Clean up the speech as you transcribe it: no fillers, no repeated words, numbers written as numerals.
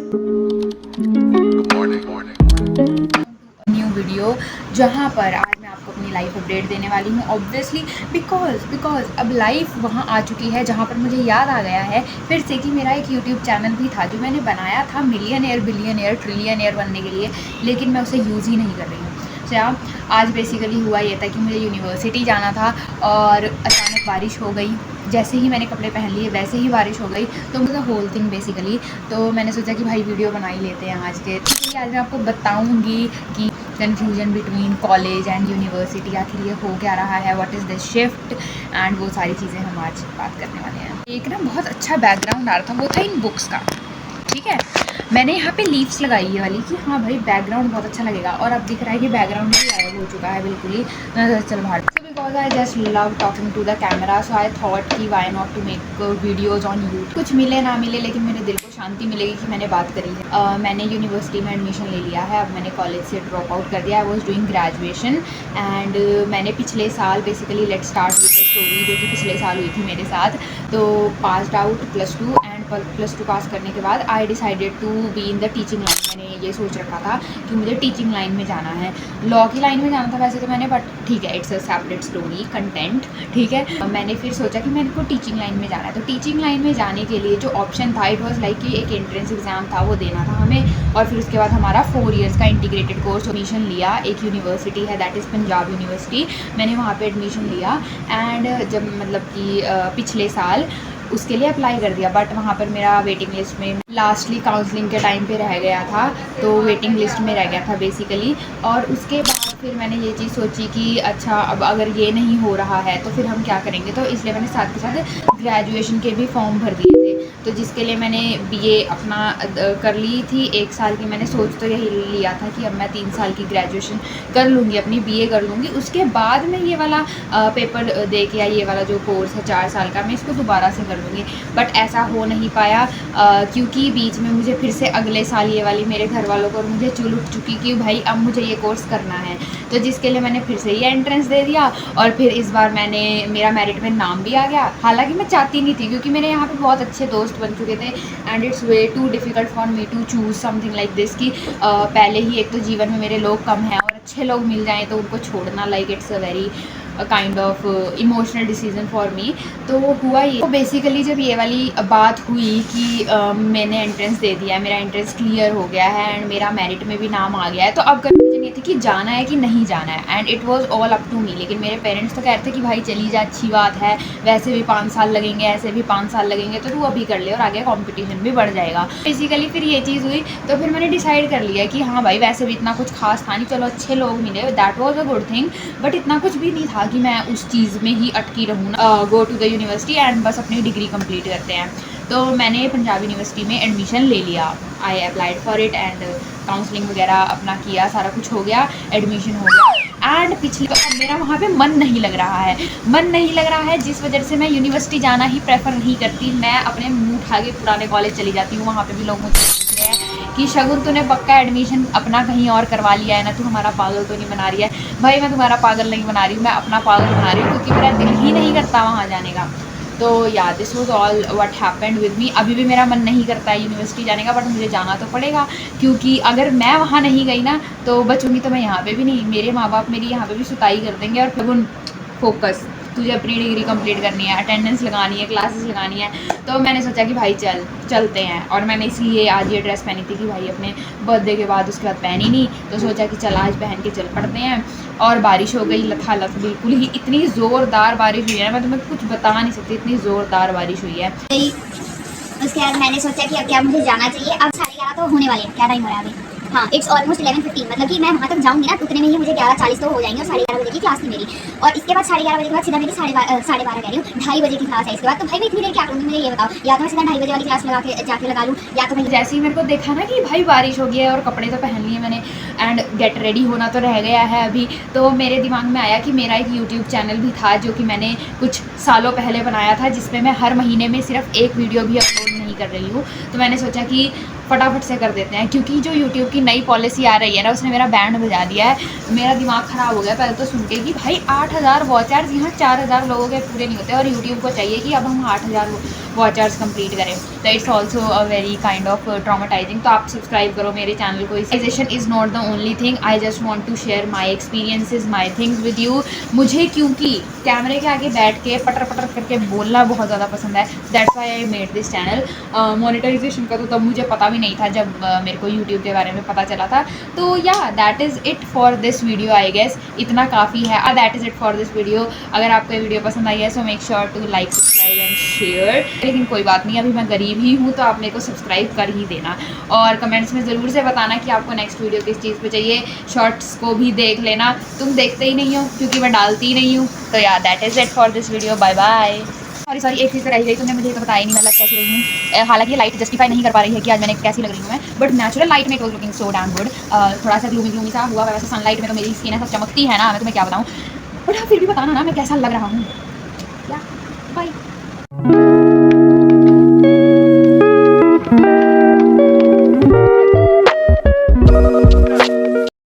New video जहाँ पर आज मैं आपको अपनी लाइफ अपडेट देने वाली हूँ। ऑब्वियसली बिकॉज अब लाइफ वहाँ आ चुकी है जहाँ पर मुझे याद आ गया है फिर से कि मेरा एक यूट्यूब चैनल भी था जो मैंने बनाया था मिलियनेयर बिलियनेयर ट्रिलियनेयर बनने के लिए, लेकिन मैं उसे यूज़ ही नहीं कर रही हूँ। आज बेसिकली हुआ ये था कि मुझे यूनिवर्सिटी जाना था और अचानक बारिश हो गई। जैसे ही मैंने कपड़े पहन लिए वैसे ही बारिश हो गई, तो मुझे होल थिंग बेसिकली तो मैंने सोचा कि भाई वीडियो बना ही लेते हैं आज के। तो आज मैं आपको बताऊंगी कि confusion between college and university आखिर ये हो क्या रहा है, what is the shift and वो सारी चीज़ें हम आज बात करने वाले हैं। एक ना बहुत अच्छा बैकग्राउंड आ रहा था, वो था इन बुक्स का। ठीक है, मैंने यहाँ पे लीव्स लगाई है वाली कि हाँ भाई बैकग्राउंड बहुत अच्छा लगेगा, और अब दिख रहा है कि बैकग्राउंड भी गायब हो चुका है बिल्कुल ही। चल बाहर। Because I just love talking to the camera, so I thought कि why not to make videos on YouTube. कुछ मिले ना मिले लेकिन मेरे दिल को शांति मिलेगी कि मैंने बात करी है। मैंने यूनिवर्सिटी में एडमिशन ले लिया है, अब मैंने कॉलेज से ड्रॉप आउट कर दिया। I was doing graduation and मैंने पिछले साल basically let start with the story जो कि पिछले साल हुई थी मेरे साथ। तो पास्ड आउट +2 एंड +2 पास करने के बाद I decided to be in the teaching line. मैंने ये सोच रखा था कि मुझे टीचिंग लाइन में जाना है, लॉ की लाइन में जाना था वैसे तो मैंने, बट ठीक है it's a separate story content. ठीक है, मैंने फिर सोचा कि मेरे को टीचिंग लाइन में जाना है। तो टीचिंग लाइन में जाने के लिए जो ऑप्शन था इट वाज लाइक कि एक एंट्रेंस एग्ज़ाम था वो देना था हमें, और फिर उसके बाद हमारा 4 इयर्स का इंटीग्रेटेड कोर्स। एडमिशन लिया, एक यूनिवर्सिटी है दैट इज़ पंजाब यूनिवर्सिटी, मैंने वहाँ पर एडमिशन लिया। एंड जब मतलब कि पिछले साल उसके लिए अप्लाई कर दिया, बट वहाँ पर मेरा वेटिंग लिस्ट में लास्टली काउंसलिंग के टाइम पे रह गया था, तो वेटिंग लिस्ट में रह गया था बेसिकली। और उसके बाद फिर मैंने ये चीज़ सोची कि अच्छा अब अगर ये नहीं हो रहा है तो फिर हम क्या करेंगे, तो इसलिए मैंने साथ के साथ ग्रेजुएशन के भी फॉर्म भर दिए थे। तो जिसके लिए मैंने बीए अपना कर ली थी 1 साल की। मैंने सोच तो यही लिया था कि अब मैं 3 साल की ग्रेजुएशन कर लूँगी, अपनी बीए कर लूँगी, उसके बाद मैं ये वाला पेपर दे के या ये वाला जो कोर्स है 4 साल का मैं इसको दोबारा से कर लूँगी। बट ऐसा हो नहीं पाया क्योंकि बीच में मुझे फिर से अगले साल ये वाली मेरे घर वालों को और मुझे चुल उठ चुकी कि भाई अब मुझे ये कोर्स करना है। तो जिसके लिए मैंने फिर से ये एंट्रेंस दे दिया, और फिर इस बार मेरा मेरिट में नाम भी आ गया। हालांकि मैं चाहती नहीं थी क्योंकि मेरे यहाँ पे बहुत अच्छे दोस्त बन चुके थे and it's way too difficult for me to choose something like this कि पहले ही एक तो जीवन में मेरे लोग कम हैं और अच्छे लोग मिल जाएँ तो उनको छोड़ना like it's a very kind of emotional decision for me. तो हुआ ये, तो बेसिकली जब ये वाली बात हुई कि मैंने एंट्रेंस दे दिया है, मेरा एंट्रेंस क्लियर हो गया है एंड मेरा मेरिट में भी नाम आ गया है, तो अब कन्फ्यूजन ये थी कि जाना है कि नहीं जाना है, and it was all up to me. लेकिन मेरे पेरेंट्स तो कह रहे थे कि भाई चली जा, अच्छी बात है, वैसे भी 5 साल लगेंगे, ऐसे भी 5 साल लगेंगे, तो तू अभी कर ले और आगे कॉम्पिटिशन भी बढ़ जाएगा। बेसिकली फिर ये चीज़ हुई, तो फिर मैंने डिसाइड कर लिया कि हाँ भाई वैसे भी इतना कुछ खास था नहीं, चलो अच्छे लोग मिले, that was a good thing, but इतना कुछ भी नहीं था कि मैं उस चीज़ में ही अटकी रहूँ ना। Go to the university and बस अपनी डिग्री कंप्लीट करते हैं। तो मैंने पंजाब यूनिवर्सिटी में एडमिशन ले लिया, I applied for it and counselling वगैरह अपना किया, सारा कुछ हो गया, एडमिशन हो गया। एंड पिछले तो अब मेरा वहाँ पे मन नहीं लग रहा है, जिस वजह से मैं यूनिवर्सिटी जाना ही प्रेफर नहीं करती। मैं अपने मुँह उठा के पुराने कॉलेज चली जाती हूँ। वहाँ पे भी लोग मुझसे पूछ रहे हैं कि शगुन तूने पक्का एडमिशन अपना कहीं और करवा लिया है ना, तू हमारा पागल तो नहीं बना रही है। भाई मैं तुम्हारा पागल नहीं बना रही हूँ, मैं अपना पागल बना रही हूँ क्योंकि मेरा दिल ही नहीं करता वहाँ जाने का। तो या this was all what happened with me. अभी भी मेरा मन नहीं करता है यूनिवर्सिटी जाने का, बट मुझे जाना तो पड़ेगा क्योंकि अगर मैं वहाँ नहीं गई ना तो बचूँगी तो मैं यहाँ पे भी नहीं, मेरे माँ बाप मेरी यहाँ पे भी सुताई कर देंगे। और फिर फोकस, तुझे अपनी डिग्री कंप्लीट करनी है, अटेंडेंस लगानी है, क्लासेस लगानी है। तो मैंने सोचा कि भाई चलते हैं, और मैंने इसलिए आज ये ड्रेस पहनी थी कि भाई अपने बर्थडे के बाद उसके बाद पहनी नहीं, तो सोचा कि चल आज पहन के चल पड़ते हैं। और बारिश हो गई लथालथ, बिल्कुल ही इतनी ज़ोरदार बारिश हुई है ना, मैं तुम्हें कुछ बता नहीं सकती, इतनी ज़ोरदार बारिश हुई है। उसके बाद मैंने सोचा कि अब क्या मुझे जाना चाहिए। अब 11:30 तो होने वाले हैं, क्या टाइम हो रहा है अभी? हाँ, इट्स ऑलमोस्ट 11:15, मतलब कि मैं वहाँ तक जाऊँगी ना उतने में ही मुझे 11:40 तो हो जाएंगे, और 11:30 बजे की क्लास थी मेरी। और इसके बाद 11:30 बजे के बाद सीधा मेरी 12:30 कह रही हूँ 2:30 बजे की क्लास है इसके बाद। तो भाई मैं इतनी देर क्या करूँगी, मुझे ये बताओ, या तो मैं सीधा 2:30 बजे वाली क्लास जाके लगा लूँ, या तो मैं जैसे ही मेरे को देखा ना कि भाई बारिश हो गई है और कपड़े तो पहन लिए मैंने एंड गेट रेडी होना तो रह गया है अभी, तो मेरे दिमाग में आया कि मेरा एक यूट्यूब चैनल भी था जो कि मैंने कुछ सालों पहले बनाया था, जिसमें मैं हर महीने में सिर्फ एक वीडियो भी अपलोड नहीं कर रही हूँ। तो मैंने सोचा कि फटाफट से कर देते हैं, क्योंकि जो यूट्यूब की नई पॉलिसी आ रही है ना उसने मेरा बैंड बजा दिया है। मेरा दिमाग ख़राब हो गया पहले तो सुन के कि भाई 8,000 वॉच आवर्स यहाँ 4,000 लोगों के पूरे नहीं होते, और यूट्यूब को चाहिए कि अब हम 8,000 वॉच आवर्स कंप्लीट करें, तो it's also a very kind of traumatising. तो आप सब्सक्राइब करो मेरे चैनल को। Is not the only thing, I just want to share my experiences, my things with you. मुझे क्योंकि कैमरे के आगे बैठ के पटर पटर करके बोलना बहुत ज़्यादा पसंद है, that's why I made this channel. Monetisation का तो तब मुझे पता भी नहीं था जब मेरे को यूट्यूब के बारे में पता चला था। तो yeah that is it for this video, I guess इतना काफ़ी है। That is it for this video. अगर आपको ये वीडियो पसंद आई है so make sure to like, subscribe and share. लेकिन कोई बात नहीं, अभी मैं गरीब ही हूँ तो आप मेरे को सब्सक्राइब कर ही देना, और कमेंट्स में ज़रूर से बताना कि आपको नेक्स्ट वीडियो किस चीज़ पे चाहिए। शॉर्ट्स को भी देख लेना, तुम देखते ही नहीं हो क्योंकि मैं डालती ही नहीं हूँ। तो yeah that is it for this video, bye bye. Sorry एक चीज़ तो रह गई, तुमने मुझे तो बताया ही नहीं मैं लग कैसी रही हूँ। हालांकि ये लाइट जस्टिफाई नहीं कर पा रही है कि आज मैंने कैसी लग रही हूँ मैं, बट नेचुरल लाइट में it was looking so damn good. थोड़ा सा ग्लूमी सा हुआ, वैसे सनलाइट में तो मेरी स्किन है सब चमकती है ना, मैं तुम्हें क्या बताऊँ, बट हाँ फिर भी बताना ना मैं कैसा लग रहा हूँ।